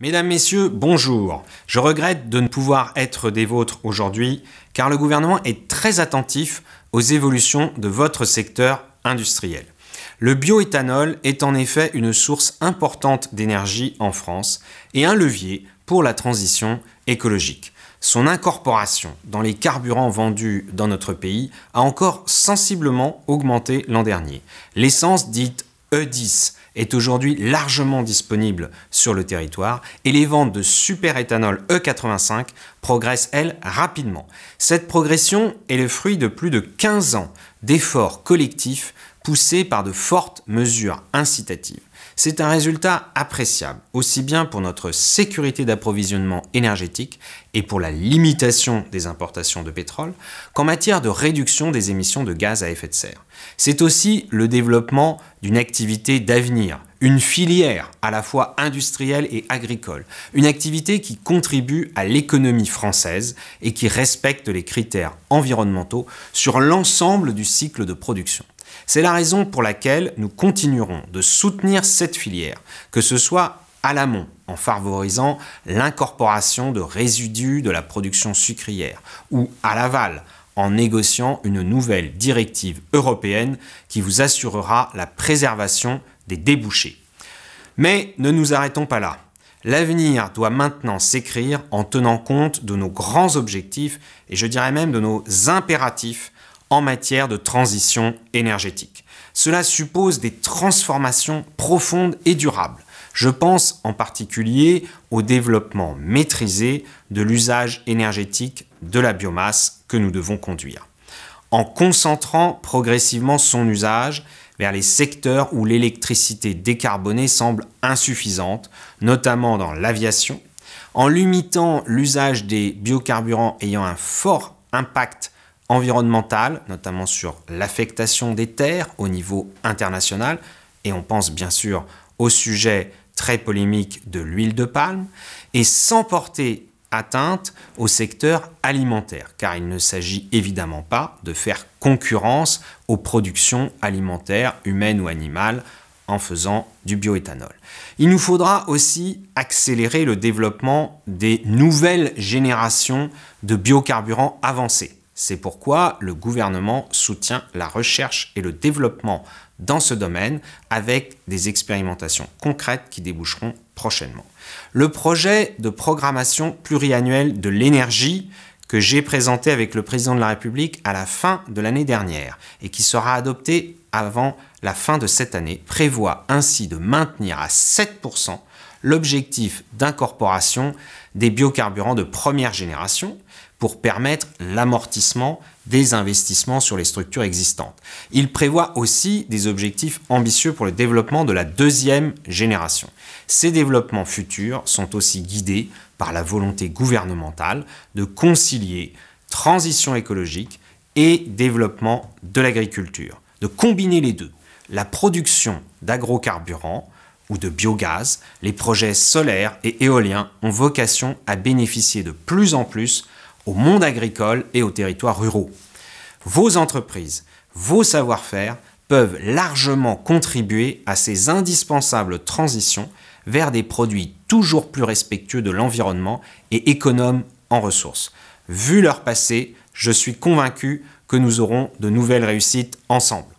Mesdames, Messieurs, bonjour. Je regrette de ne pouvoir être des vôtres aujourd'hui car le gouvernement est très attentif aux évolutions de votre secteur industriel. Le bioéthanol est en effet une source importante d'énergie en France et un levier pour la transition écologique. Son incorporation dans les carburants vendus dans notre pays a encore sensiblement augmenté l'an dernier. L'essence dite E10 est aujourd'hui largement disponible sur le territoire et les ventes de superéthanol E85 progressent, elles, rapidement. Cette progression est le fruit de plus de 15 ans d'efforts collectifs poussés par de fortes mesures incitatives. C'est un résultat appréciable, aussi bien pour notre sécurité d'approvisionnement énergétique et pour la limitation des importations de pétrole, qu'en matière de réduction des émissions de gaz à effet de serre. C'est aussi le développement d'une activité d'avenir, une filière à la fois industrielle et agricole, une activité qui contribue à l'économie française et qui respecte les critères environnementaux sur l'ensemble du cycle de production. C'est la raison pour laquelle nous continuerons de soutenir cette filière, que ce soit à l'amont, en favorisant l'incorporation de résidus de la production sucrière, ou à l'aval, en négociant une nouvelle directive européenne qui vous assurera la préservation des débouchés. Mais ne nous arrêtons pas là. L'avenir doit maintenant s'écrire en tenant compte de nos grands objectifs et je dirais même de nos impératifs en matière de transition énergétique. Cela suppose des transformations profondes et durables. Je pense en particulier au développement maîtrisé de l'usage énergétique de la biomasse que nous devons conduire, en concentrant progressivement son usage vers les secteurs où l'électricité décarbonée semble insuffisante, notamment dans l'aviation, en limitant l'usage des biocarburants ayant un fort impact environnemental, notamment sur l'affectation des terres au niveau international, et on pense bien sûr au sujet très polémique de l'huile de palme, et sans porter atteinte au secteur alimentaire, car il ne s'agit évidemment pas de faire concurrence aux productions alimentaires humaines ou animales en faisant du bioéthanol. Il nous faudra aussi accélérer le développement des nouvelles générations de biocarburants avancés. C'est pourquoi le gouvernement soutient la recherche et le développement dans ce domaine avec des expérimentations concrètes qui déboucheront prochainement. Le projet de programmation pluriannuelle de l'énergie que j'ai présenté avec le président de la République à la fin de l'année dernière et qui sera adopté avant la fin de cette année prévoit ainsi de maintenir à 7% l'objectif d'incorporation des biocarburants de première génération pour permettre l'amortissement des investissements sur les structures existantes. Il prévoit aussi des objectifs ambitieux pour le développement de la deuxième génération. Ces développements futurs sont aussi guidés par la volonté gouvernementale de concilier transition écologique et développement de l'agriculture, de combiner les deux, la production d'agrocarburants ou de biogaz. Les projets solaires et éoliens ont vocation à bénéficier de plus en plus au monde agricole et aux territoires ruraux. Vos entreprises, vos savoir-faire peuvent largement contribuer à ces indispensables transitions vers des produits toujours plus respectueux de l'environnement et économes en ressources. Vu leur passé, je suis convaincu que nous aurons de nouvelles réussites ensemble.